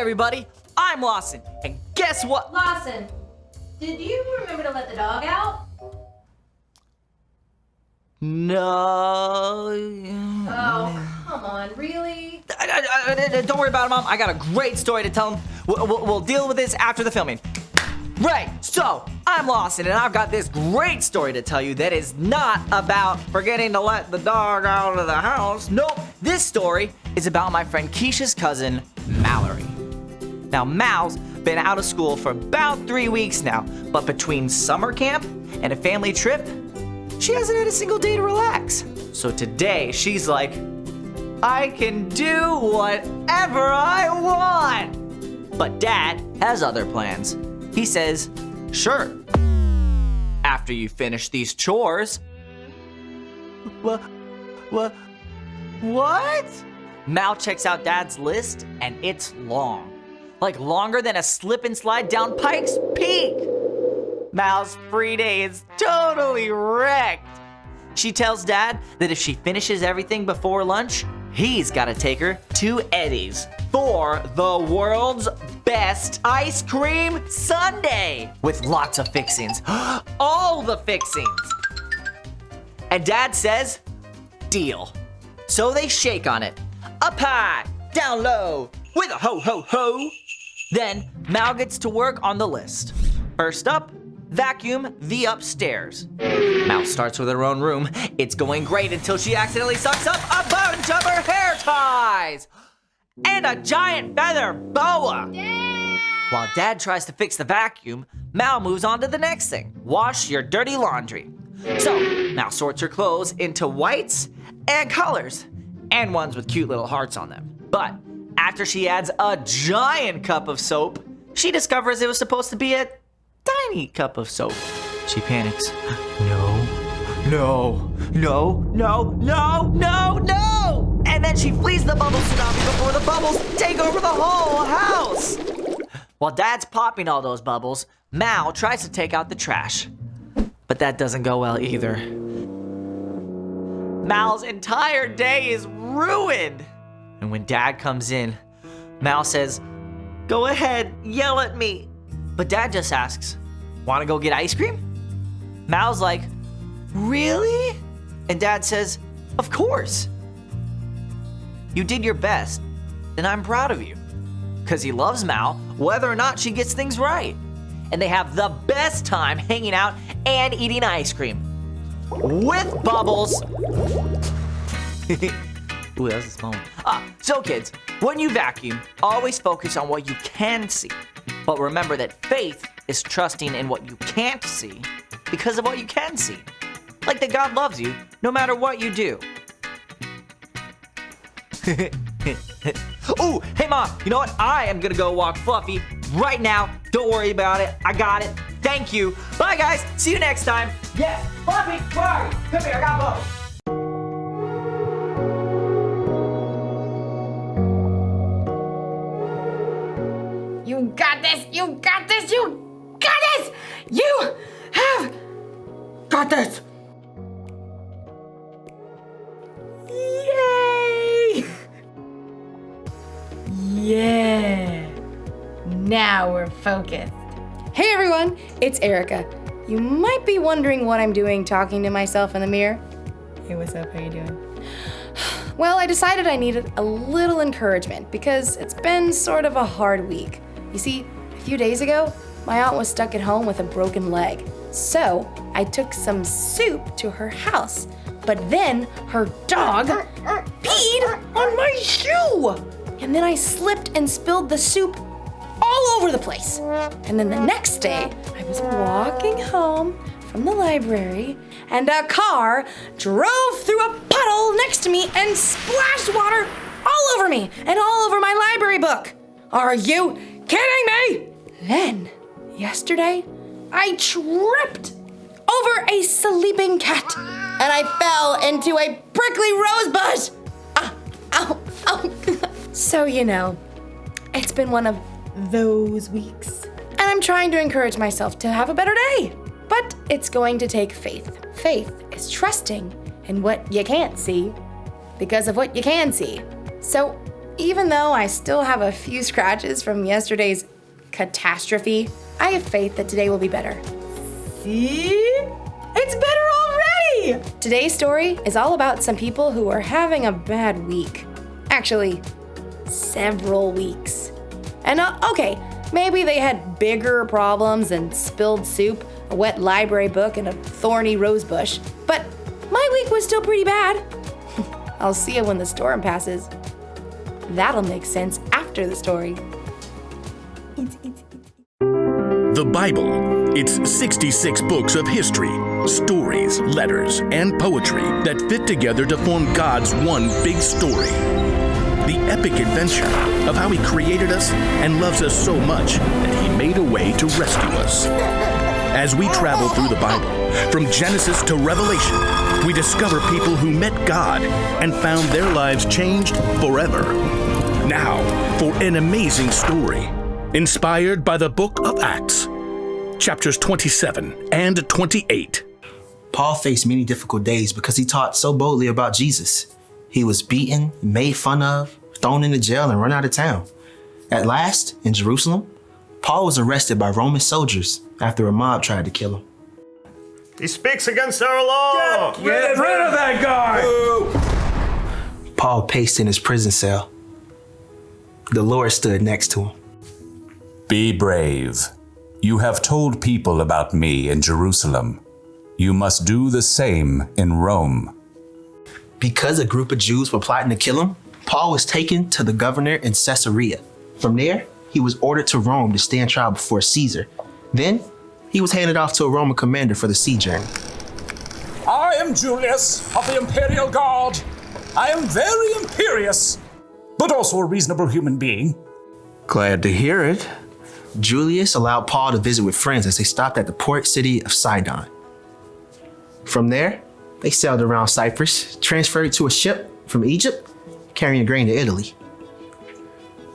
everybody, I'm Lawson, and guess what? Lawson, did you remember to let the dog out? No. Oh, come on, really? Don't worry about it, Mom. I got a great story to tell him. We'll deal with this after the filming. Right, so I'm Lawson, and I've got this great story to tell you that is not about forgetting to let the dog out of the house. Nope, this story is about my friend Keisha's cousin, Mallory. Now, Mal's been out of school for about 3 weeks now, but between summer camp and a family trip, she hasn't had a single day to relax. So today, she's like, I can do whatever I want. But Dad has other plans. He says, sure. After you finish these chores. What? Mal checks out Dad's list, and it's long. Like longer than a slip and slide down Pikes Peak. Mal's free day is totally wrecked. She tells Dad that if she finishes everything before lunch, he's gotta take her to Eddie's for the world's best ice cream sundae with lots of fixings. All the fixings. And Dad says, deal. So they shake on it. Up high, down low, with a ho ho ho. Then Mal gets to work on the list. First up, vacuum the upstairs. Mal starts with her own room. It's going great until she accidentally sucks up a bunch of her hair ties and a giant feather boa. Dad! While Dad tries to fix the vacuum, Mal moves on to the next thing. Wash your dirty laundry. So Mal sorts her clothes into whites and colors and ones with cute little hearts on them. But after she adds a giant cup of soap, she discovers it was supposed to be a tiny cup of soap. She panics. No. And then she flees the bubble tsunami before the bubbles take over the whole house. While Dad's popping all those bubbles, Mal tries to take out the trash. But that doesn't go well either. Mal's entire day is ruined. And when Dad comes in, Mal says, go ahead, yell at me. But Dad just asks, wanna go get ice cream? Mal's like, really? And Dad says, of course. You did your best, and I'm proud of you. Because he loves Mal, whether or not she gets things right. And they have the best time hanging out and eating ice cream. With bubbles. Ooh, that was a small one. So kids, when you vacuum, always focus on what you can see. But remember that faith is trusting in what you can't see because of what you can see. Like that God loves you no matter what you do. Ooh, hey Mom, you know what? I am gonna go walk Fluffy right now. Don't worry about it. I got it. Thank you. Bye guys. See you next time. Yes, Fluffy, where are you? Come here, I got both. You got this! You got this! You got this! You have got this! Yay! Yeah! Now we're focused. Hey everyone, it's Erica. You might be wondering what I'm doing talking to myself in the mirror. Hey, what's up? How you doing? Well, I decided I needed a little encouragement because it's been sort of a hard week. You see, a few days ago, my aunt was stuck at home with a broken leg. So I took some soup to her house, but then her dog peed on my shoe. And then I slipped and spilled the soup all over the place. And then the next day, I was walking home from the library and a car drove through a puddle next to me and splashed water all over me and all over my library book. Are you kidding me? Then, yesterday, I tripped over a sleeping cat and I fell into a prickly rose bush. Ow. So, it's been one of those weeks. And I'm trying to encourage myself to have a better day. But it's going to take faith. Faith is trusting in what you can't see because of what you can see. So Even though I still have a few scratches from yesterday's catastrophe, I have faith that today will be better. See? It's better already! Today's story is all about some people who are having a bad week. Actually, several weeks. And okay, maybe they had bigger problems than spilled soup, a wet library book, and a thorny rose bush. But my week was still pretty bad. I'll see you when the storm passes. That'll make sense after the story. The Bible. It's 66 books of history, stories, letters, and poetry that fit together to form God's one big story. The epic adventure of how He created us and loves us so much that He made a way to rescue us. As we travel through the Bible, from Genesis to Revelation, we discover people who met God and found their lives changed forever. Now, for an amazing story, inspired by the book of Acts, chapters 27 and 28. Paul faced many difficult days because he taught so boldly about Jesus. He was beaten, made fun of, thrown into jail, and run out of town. At last, in Jerusalem, Paul was arrested by Roman soldiers after a mob tried to kill him. He speaks against our law! Get rid of that guy! Paul paced in his prison cell. The Lord stood next to him. Be brave. You have told people about me in Jerusalem. You must do the same in Rome. Because a group of Jews were plotting to kill him, Paul was taken to the governor in Caesarea. From there, he was ordered to Rome to stand trial before Caesar. Then, he was handed off to a Roman commander for the sea journey. I am Julius of the Imperial Guard. I am very imperious, but also a reasonable human being. Glad to hear it. Julius allowed Paul to visit with friends as they stopped at the port city of Sidon. From there, they sailed around Cyprus, transferred to a ship from Egypt, carrying grain to Italy.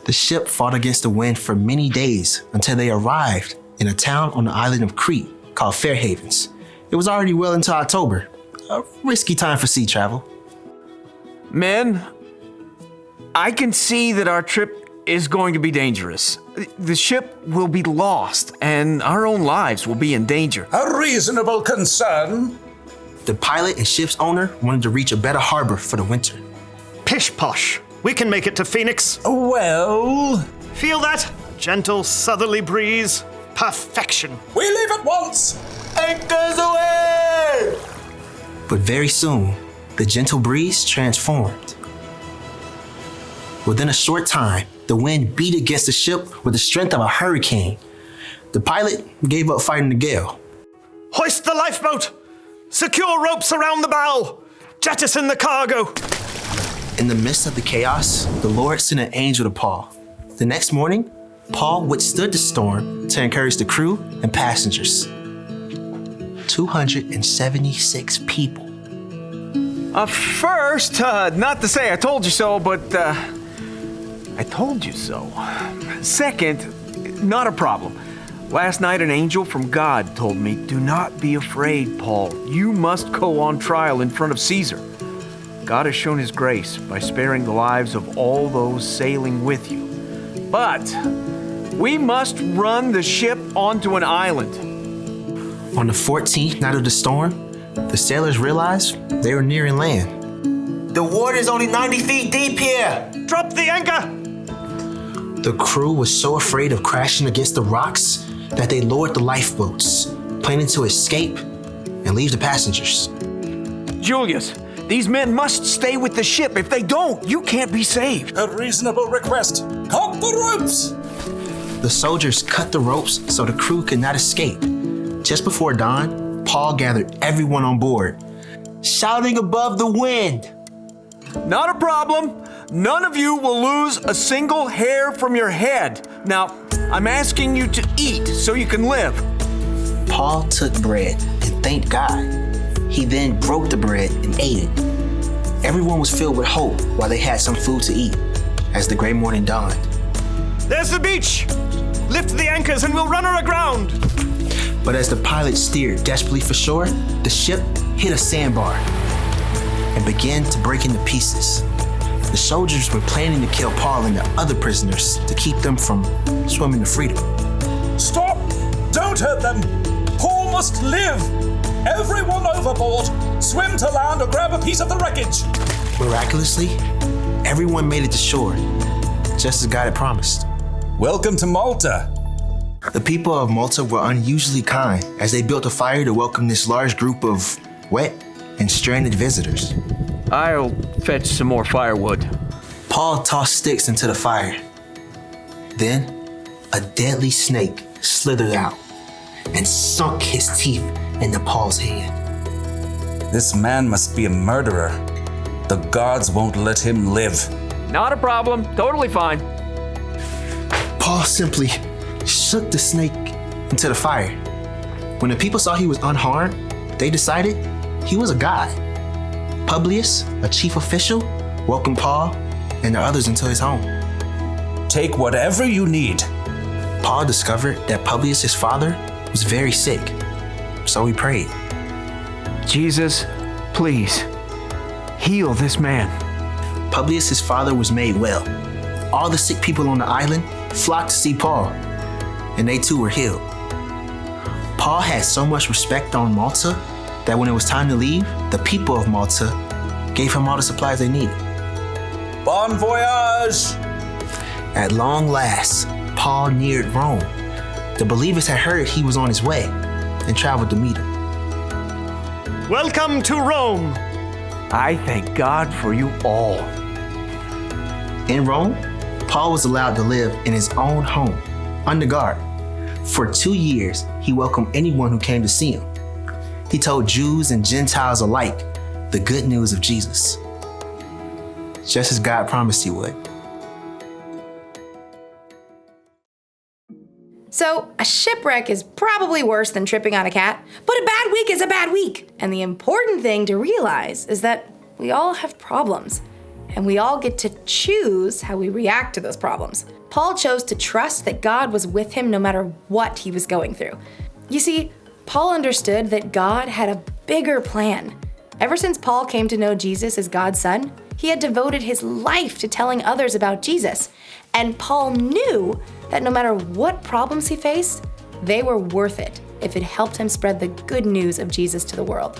The ship fought against the wind for many days until they arrived in a town on the island of Crete called Fair Havens. It was already well into October, a risky time for sea travel. Men, I can see that our trip is going to be dangerous. The ship will be lost, and our own lives will be in danger. A reasonable concern. The pilot and ship's owner wanted to reach a better harbor for the winter. Pish posh. We can make it to Phoenix. Well, Feel that? Gentle southerly breeze. Perfection. we leave at once. Anchors away! But very soon, the gentle breeze transformed. Within a short time, the wind beat against the ship with the strength of a hurricane. The pilot gave up fighting the gale. Hoist the lifeboat. Secure ropes around the bow. Jettison the cargo. In the midst of the chaos, the Lord sent an angel to Paul. The next morning, Paul withstood the storm to encourage the crew and passengers. 276 people. First, not to say I told you so, but I told you so. Second, not a problem. Last night an angel from God told me, do not be afraid, Paul. You must go on trial in front of Caesar. God has shown his grace by sparing the lives of all those sailing with you. But we must run the ship onto an island. On the 14th night of the storm, the sailors realized they were nearing land. The water's only 90 feet deep here. Drop the anchor. The crew was so afraid of crashing against the rocks that they lowered the lifeboats, planning to escape and leave the passengers. Julius, these men must stay with the ship. If they don't, you can't be saved. A reasonable request. Cut the ropes. The soldiers cut the ropes so the crew could not escape. Just before dawn, Paul gathered everyone on board, shouting above the wind. Not a problem. None of you will lose a single hair from your head. Now, I'm asking you to eat so you can live. Paul took bread and thanked God. He then broke the bread and ate it. Everyone was filled with hope while they had some food to eat as the gray morning dawned. There's the beach. Lift the anchors and we'll run her aground. But as the pilot steered desperately for shore, the ship hit a sandbar and began to break into pieces. The soldiers were planning to kill Paul and the other prisoners to keep them from swimming to freedom. Stop! Don't hurt them! Paul must live! Everyone overboard! Swim to land or grab a piece of the wreckage! Miraculously, everyone made it to shore, just as God had promised. Welcome to Malta. The people of Malta were unusually kind as they built a fire to welcome this large group of wet and stranded visitors. I'll fetch some more firewood. Paul tossed sticks into the fire. Then, a deadly snake slithered out and sunk his teeth into Paul's hand. This man must be a murderer. The gods won't let him live. Not a problem. Totally fine. Paul simply shook the snake into the fire. When the people saw he was unharmed, they decided he was a god. Publius, a chief official, welcomed Paul and the others into his home. Take whatever you need. Paul discovered that Publius' father was very sick, so he prayed. Jesus, please, heal this man. Publius' father was made well. All the sick people on the island flocked to see Paul, and they too were healed. Paul had so much respect on Malta that when it was time to leave, the people of Malta gave him all the supplies they needed. Bon voyage! At long last, Paul neared Rome. The believers had heard he was on his way and traveled to meet him. Welcome to Rome. I thank God for you all. In Rome, Paul was allowed to live in his own home, under guard. For 2 years, he welcomed anyone who came to see him. He told Jews and Gentiles alike the good news of Jesus, just as God promised he would. So, a shipwreck is probably worse than tripping on a cat, but a bad week is a bad week. And the important thing to realize is that we all have problems, and we all get to choose how we react to those problems. Paul chose to trust that God was with him no matter what he was going through. You see, Paul understood that God had a bigger plan. Ever since Paul came to know Jesus as God's son, he had devoted his life to telling others about Jesus. And Paul knew that no matter what problems he faced, they were worth it if it helped him spread the good news of Jesus to the world.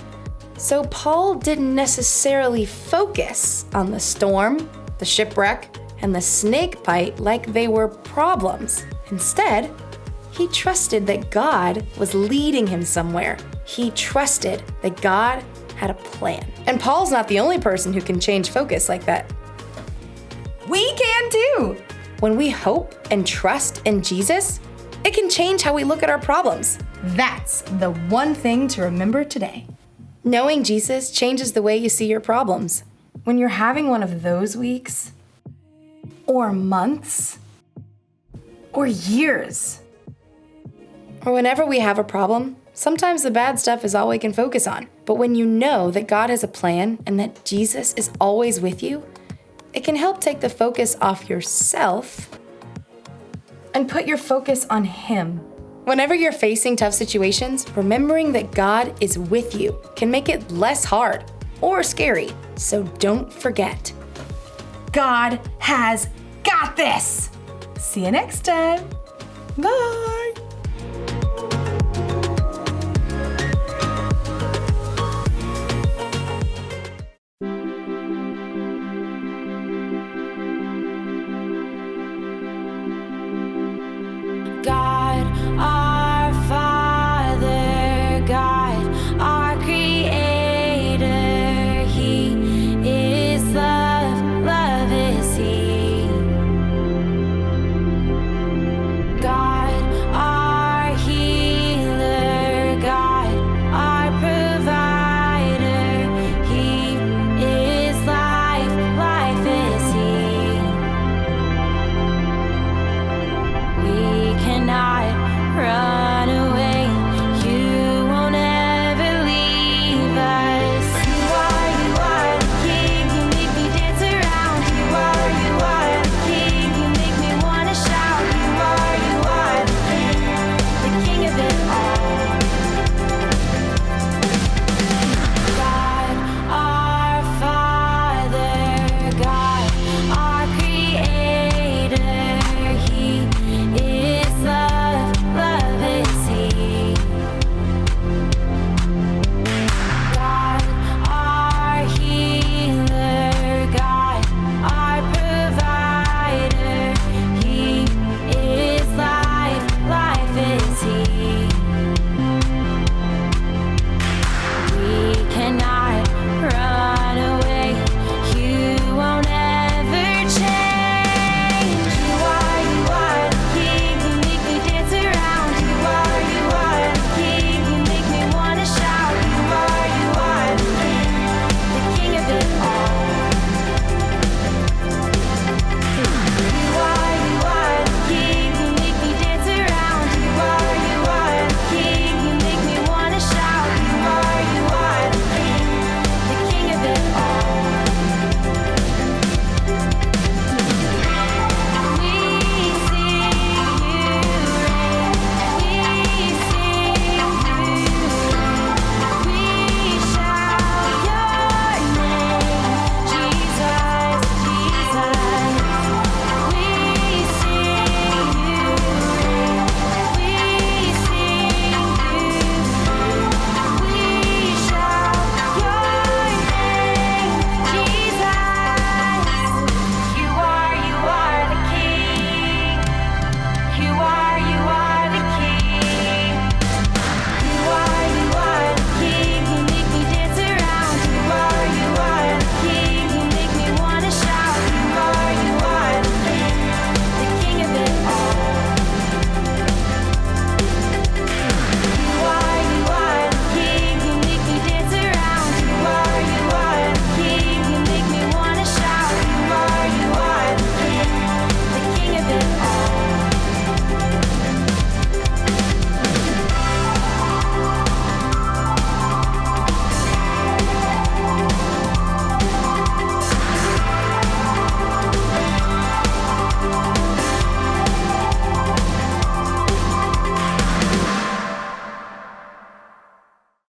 So Paul didn't necessarily focus on the storm, the shipwreck, and the snake bite like they were problems. Instead, he trusted that God was leading him somewhere. He trusted that God had a plan. And Paul's not the only person who can change focus like that. We can too! When we hope and trust in Jesus, it can change how we look at our problems. That's the one thing to remember today. Knowing Jesus changes the way you see your problems. When you're having one of those weeks, or months, or years, or whenever we have a problem, sometimes the bad stuff is all we can focus on. But when you know that God has a plan and that Jesus is always with you, it can help take the focus off yourself and put your focus on Him. Whenever you're facing tough situations, remembering that God is with you can make it less hard or scary. So don't forget, God has got this. See you next time. Bye.